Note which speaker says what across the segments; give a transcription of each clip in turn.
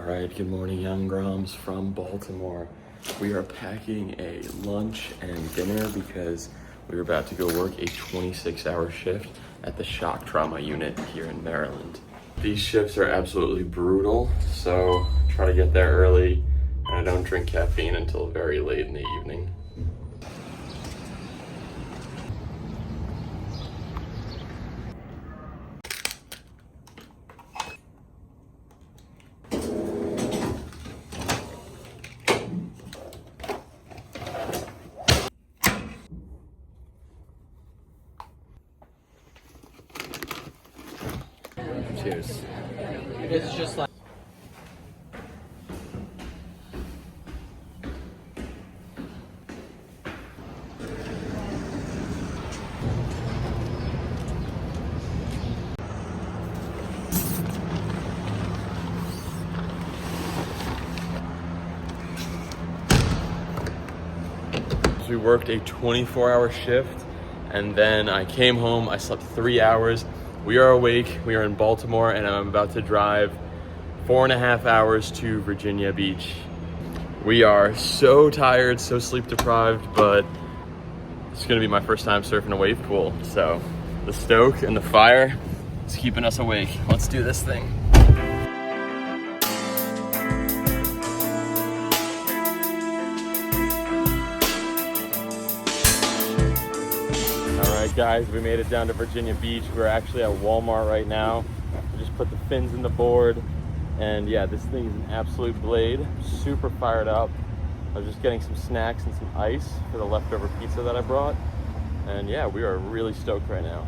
Speaker 1: Alright, good morning, young Groms from Baltimore. We are packing a lunch and dinner because we're about to go work a 26-hour shift at the shock trauma unit here in Maryland. These shifts are absolutely brutal, so try to get there early, and I don't drink caffeine until very late in the evening. Cheers.
Speaker 2: It's just like
Speaker 1: We worked a 24-hour shift, and then I came home, I slept 3 hours. We are awake, we are in Baltimore, and I'm about to drive 4.5 hours to Virginia Beach. We are so tired, so sleep deprived, but it's gonna be my first time surfing a wave pool. So the stoke and the fire is keeping us awake. Let's do this thing. All right, guys, we made it down to Virginia Beach. We're actually at Walmart right now. We just put the fins in the board, and yeah, this thing is an absolute blade. Super fired up. I was just getting some snacks and some ice for the leftover pizza that I brought, and yeah, we are really stoked right now.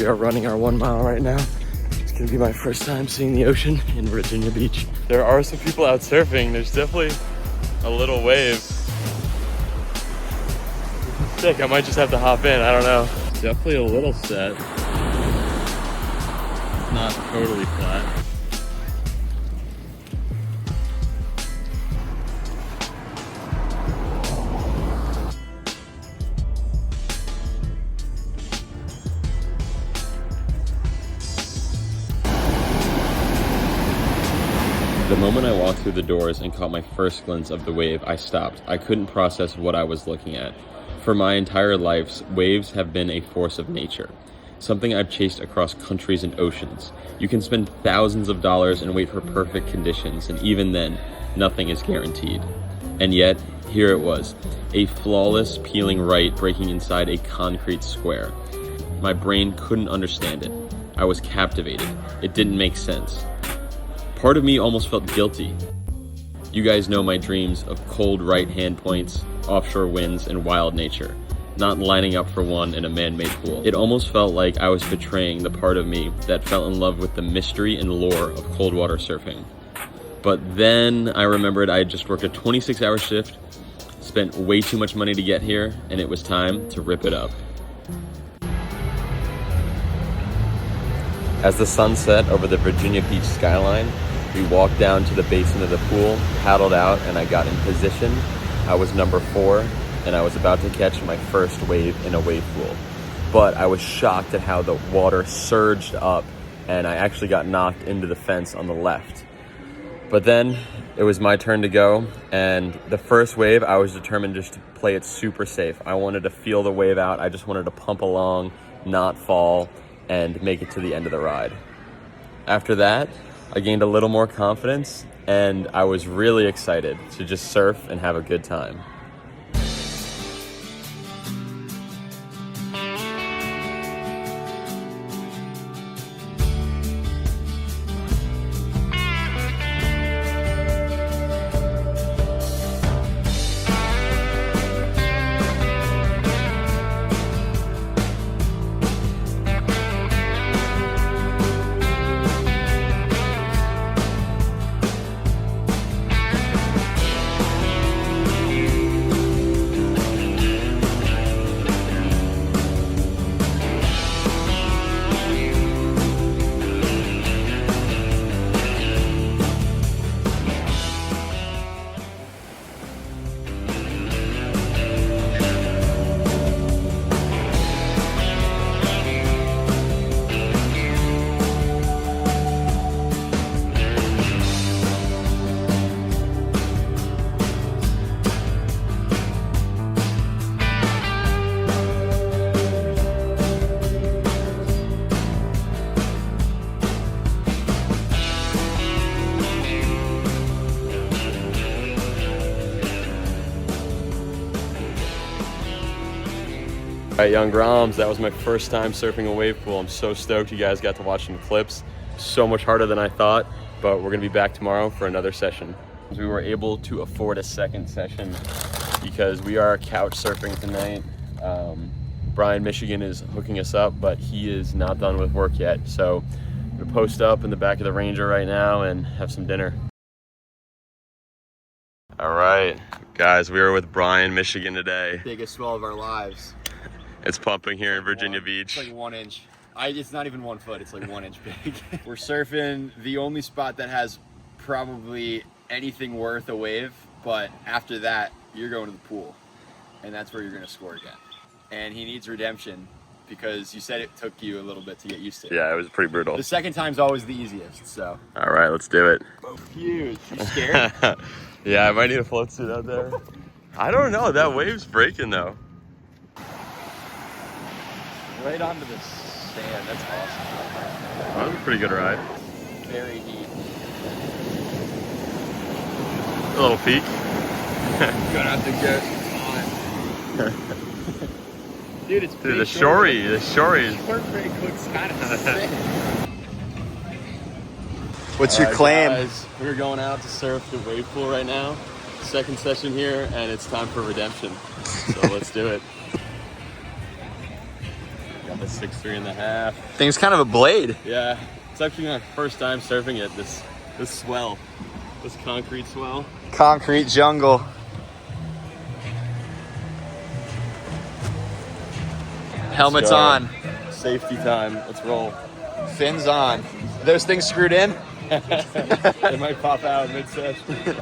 Speaker 1: We are running our 1 mile right now. It's gonna be my first time seeing the ocean in Virginia Beach. There are some people out surfing. There's definitely a little wave. Sick, I might just have to hop in, I don't know. Definitely a little set. Not totally flat. The moment I walked through the doors and caught my first glimpse of the wave, I stopped. I couldn't process what I was looking at. For my entire life, waves have been a force of nature, something I've chased across countries and oceans. You can spend thousands of dollars and wait for perfect conditions, and even then, nothing is guaranteed. And yet, here it was, a flawless peeling right breaking inside a concrete square. My brain couldn't understand it. I was captivated. It didn't make sense. Part of me almost felt guilty. You guys know my dreams of cold right hand points, offshore winds, and wild nature, not lining up for one in a man-made pool. It almost felt like I was betraying the part of me that fell in love with the mystery and lore of cold water surfing. But then I remembered I had just worked a 26-hour shift, spent way too much money to get here, and it was time to rip it up. As the sun set over the Virginia Beach skyline, we walked down to the basin of the pool, paddled out, and I got in position. I was number 4, and I was about to catch my first wave in a wave pool. But I was shocked at how the water surged up, and I actually got knocked into the fence on the left. But then it was my turn to go, and the first wave, I was determined just to play it super safe. I wanted to feel the wave out. I just wanted to pump along, not fall, and make it to the end of the ride. After that, I gained a little more confidence, and I was really excited to just surf and have a good time. right, young Groms, that was my first time surfing a wave pool. I'm so stoked you guys got to watch some clips. So much harder than I thought, but we're gonna be back tomorrow for another session. We were able to afford a second session because we are couch surfing tonight. Brian, Michigan is hooking us up, but he is not done with work yet. So we're gonna post up in the back of the Ranger right now and have some dinner. All right, guys, we are with Brian, Michigan today.
Speaker 3: Biggest swell of our lives.
Speaker 1: It's pumping here in Virginia Beach.
Speaker 3: It's like 1 inch. It's not even 1 foot, it's like 1 inch big. We're surfing the only spot that has probably anything worth a wave, but after that, you're going to the pool. And that's where you're gonna score again. And he needs redemption because you said it took you a little bit to get used to it.
Speaker 1: Yeah, it was pretty brutal.
Speaker 3: The second time's always the easiest, so.
Speaker 1: All right, let's do it.
Speaker 3: Huge. You scared?
Speaker 1: Yeah, I might need a float suit out there. I don't know, that wave's breaking though.
Speaker 3: Right onto the sand, that's awesome.
Speaker 1: That was a pretty good ride.
Speaker 3: Very deep.
Speaker 1: A little peak.
Speaker 3: Gonna have to get time. Dude, it's
Speaker 1: Dude, the shorey is.
Speaker 3: Short break looks kind of sick.
Speaker 2: What's
Speaker 1: All
Speaker 2: your
Speaker 1: right,
Speaker 2: claim?
Speaker 1: Guys, we're going out to surf the wave pool right now. Second session here, and it's time for redemption. So let's do it. Got the 6'3.5".
Speaker 2: Thing's kind of a blade.
Speaker 1: Yeah, it's actually my first time surfing it. This swell, this concrete swell.
Speaker 2: Concrete jungle. Helmets
Speaker 1: go.
Speaker 2: on.
Speaker 1: Safety time. Let's roll.
Speaker 2: Fins on. Those things screwed in?
Speaker 1: They might pop out mid-session.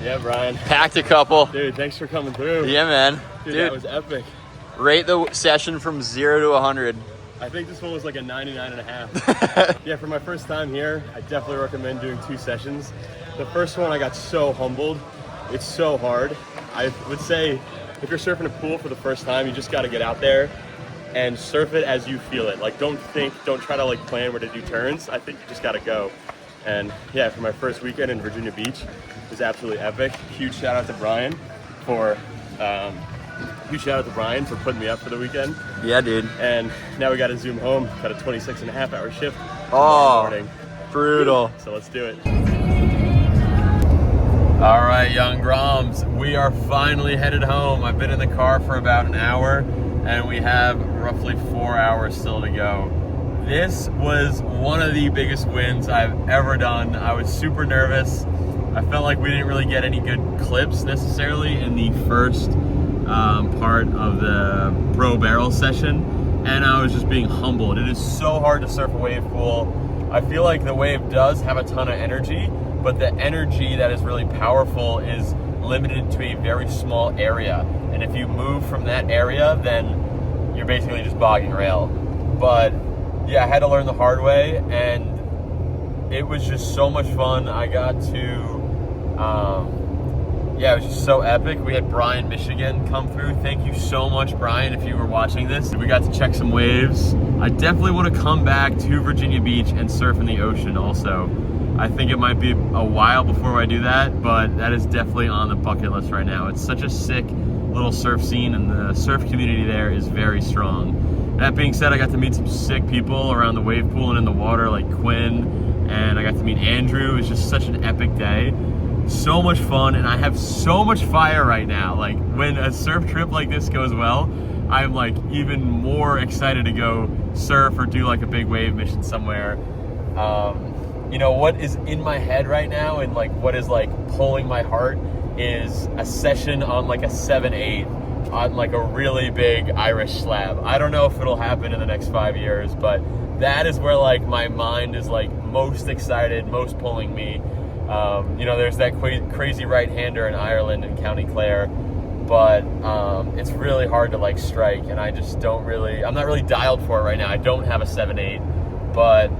Speaker 1: Yeah, Brian.
Speaker 2: Packed a couple.
Speaker 1: Dude, thanks for coming through.
Speaker 2: Yeah, man.
Speaker 1: Dude, that was epic.
Speaker 2: Rate the session from 0 to 100.
Speaker 1: I think this one was like a 99.5. Yeah, for my first time here, I definitely recommend doing 2 sessions. The first one, I got so humbled. It's so hard. I would say if you're surfing a pool for the first time, you just got to get out there and surf it as you feel it. Like, don't try to like plan where to do turns. I think you just got to go. And yeah, for my first weekend in Virginia Beach, it was absolutely epic. Huge shout out to Brian for putting me up for the weekend.
Speaker 2: Yeah, dude.
Speaker 1: And now we got to zoom home. Got a 26.5-hour shift.
Speaker 2: Oh,
Speaker 1: Morning.
Speaker 2: brutal.
Speaker 1: So let's do it. All right, young Groms, we are finally headed home. I've been in the car for about an hour, and we have roughly 4 hours still to go. This was one of the biggest wins I've ever done. I was super nervous. I felt like we didn't really get any good clips necessarily in the first part of the pro barrel session, and I was just being humbled. It is so hard to surf a wave pool. I feel like the wave does have a ton of energy, but the energy that is really powerful is limited to a very small area. And if you move from that area, then you're basically just bogging rail. But yeah, I had to learn the hard way, and it was just so much fun. I got to, yeah, it was just so epic. We had Brian, Michigan come through. Thank you so much, Brian, if you were watching this. We got to check some waves. I definitely want to come back to Virginia Beach and surf in the ocean also. I think it might be a while before I do that, but that is definitely on the bucket list right now. It's such a sick little surf scene, and the surf community there is very strong. That being said, I got to meet some sick people around the wave pool and in the water, like Quinn, and I got to meet Andrew. It was just such an epic day. So much fun, and I have so much fire right now. Like, when a surf trip like this goes well, I'm like even more excited to go surf or do like a big wave mission somewhere. You know, what is in my head right now and like what is like pulling my heart is a session on like a 7/8 on like a really big Irish slab. I don't know if it'll happen in the next 5 years, but that is where like my mind is like most excited, most pulling me. You know, there's that crazy right-hander in Ireland in County Clare, but it's really hard to like strike, and I just don't really, I'm not really dialed for it right now. I don't have a 7/8, but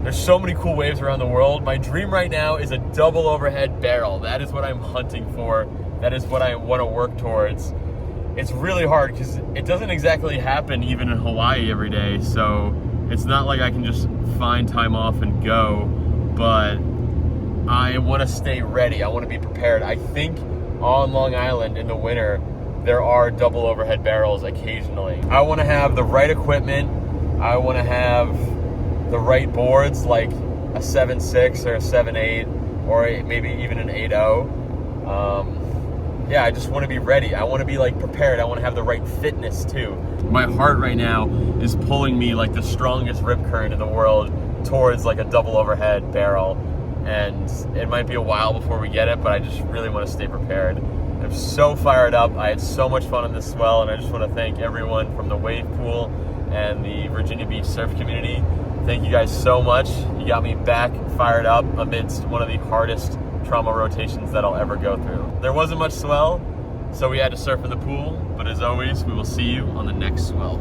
Speaker 1: there's so many cool waves around the world. My dream right now is a double overhead barrel. That is what I'm hunting for. That is what I want to work towards. It's really hard because it doesn't exactly happen even in Hawaii every day, so it's not like I can just find time off and go, but I want to stay ready. I want to be prepared. I think on Long Island in the winter, there are double overhead barrels occasionally. I want to have the right equipment. I want to have the right boards, like a 7.6 or a 7.8 or maybe even an 8.0. Yeah, I just want to be ready. I want to be like prepared. I want to have the right fitness too. My heart right now is pulling me like the strongest rip current in the world towards like a double overhead barrel. And it might be a while before we get it, but I just really want to stay prepared. I'm so fired up. I had so much fun in this swell, and I just want to thank everyone from the Wavepool and the Virginia Beach surf community. Thank you guys so much. You got me back fired up amidst one of the hardest trauma rotations that I'll ever go through. There wasn't much swell, so we had to surf in the pool, but as always, we will see you on the next swell.